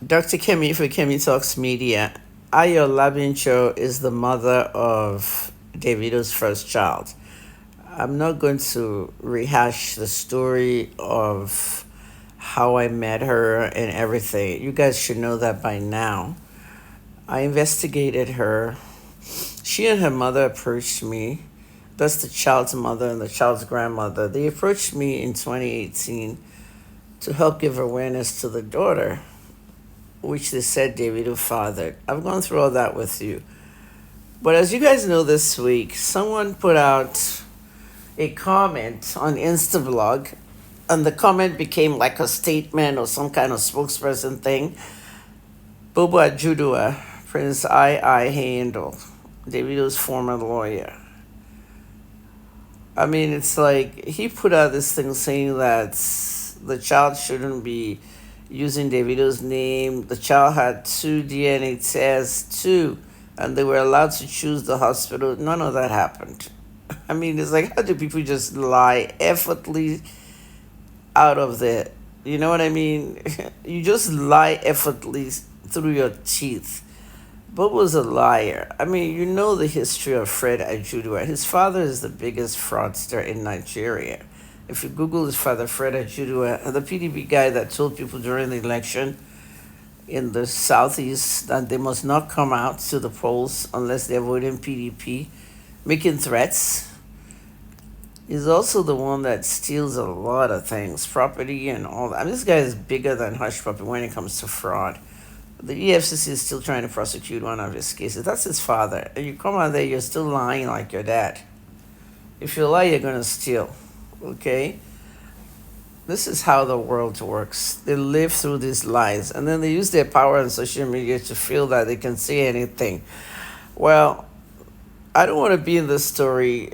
Dr. Kemi for Kemi Talks Media. Ayo Labincho is the mother of Davido's first child. I'm not going to rehash the story of how I met her and everything. You guys should know that by now. I investigated her. She and her mother approached me. That's the child's mother and the child's grandmother. They approached me in 2018 to help give awareness to the daughter, which they said Davido fathered. I've gone through all that with you. But as you guys know, this week, someone put out a comment on Instablog, and the comment became like a statement or some kind of spokesperson thing. Bobo Ajudua, Prince I Handle, Davido's former lawyer. I mean, it's like he put out this thing saying that the child shouldn't be using Davido's name. The child had two DNA tests, too, and they were allowed to choose the hospital. None of that happened. I mean, it's like, how do people just lie effortlessly out of the, you know what I mean? You just lie effortlessly through your teeth. Bobo's a liar. I mean, you know the history of Fred Ajudua. His father is the biggest fraudster in Nigeria. If you Google his father, Fred Ajudua, the PDP guy that told people during the election in the southeast that they must not come out to the polls unless they're voting PDP, making threats. He's also the one that steals a lot of things, property and all that. I mean, this guy is bigger than Hush Puppy when it comes to fraud. The EFCC is still trying to prosecute one of his cases. That's his father. And you come out there, you're still lying like your dad. If you lie, you're going to steal. Okay? This is how the world works. They live through these lies, and then they use their power on social media to feel that they can say anything. Well, I don't want to be in this story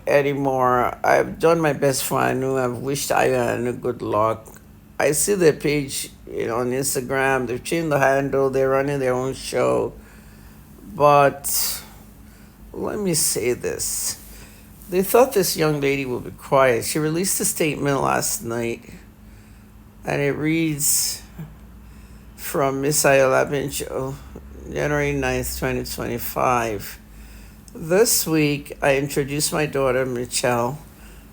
anymore. I've done my best for Anu. I've wished Anu good luck. I see their page, on Instagram. They've changed the handle. They're running their own show. But let me say this. They thought this young lady would be quiet. She released a statement last night, and it reads from Miss Ayola Bincho, January 9th, 2025. This week, I introduced my daughter, Michelle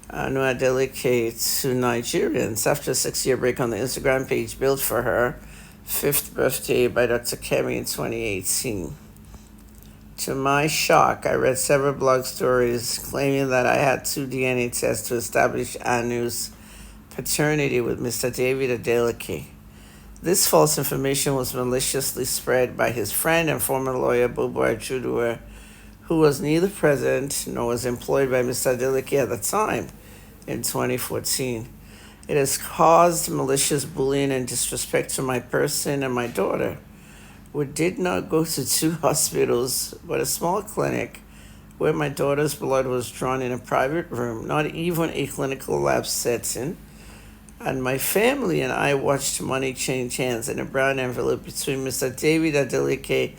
Adeleke, to Nigerians after a 6-year break on the Instagram page built for her 5th birthday by Dr. Kemi in 2018. To my shock, I read several blog stories claiming that I had 2 DNA tests to establish Anu's paternity with Mr. David Adeleke. This false information was maliciously spread by his friend and former lawyer Bobo Ajudua, who was neither present nor was employed by Mr. Adeleke at the time in 2014. It has caused malicious bullying and disrespect to my person and my daughter. We did not go to 2 hospitals, but a small clinic where my daughter's blood was drawn in a private room, not even a clinical lab setting. And my family and I watched money change hands in a brown envelope between Mr. David Adeleke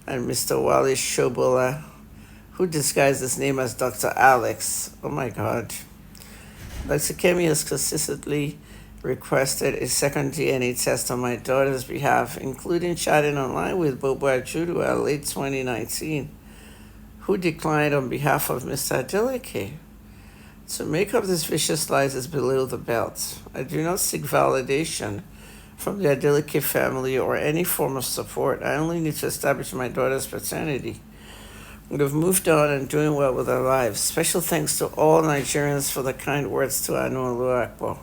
and Mr. Wale Shobola, who disguised his name as Dr. Alex. Oh my God. Dr. Kemi has consistently requested a second DNA test on my daughter's behalf, including chatting online with Bobo Ajudua late 2019, who declined on behalf of Mr. Adeleke. To make up these vicious lies is below the belt. I do not seek validation from the Adeleke family or any form of support. I only need to establish my daughter's paternity. We've moved on and doing well with our lives. Special thanks to all Nigerians for the kind words to Anu Oluwapo.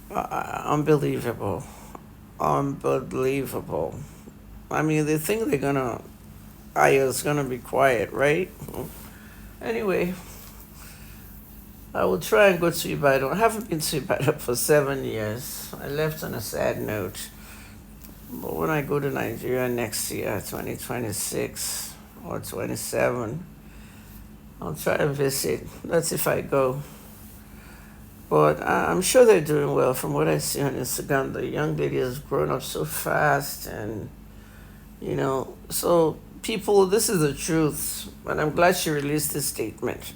Unbelievable. Unbelievable. I mean, they think Ayo's gonna be quiet, right? Anyway, I will try and go to Ibadan. I haven't been to Ibadan for 7 years. I left on a sad note. But when I go to Nigeria next year, 2026 or 27, I'll try and visit. That's if I go. But I'm sure they're doing well from what I see on Instagram. The young lady has grown up so fast, and, so people, this is the truth. And I'm glad she released this statement.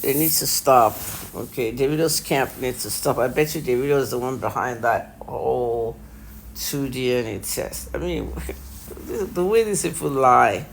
They need to stop. Okay, Davido's camp needs to stop. I bet you Davido is the one behind that whole 2 DNA test. I mean, the way these people lie.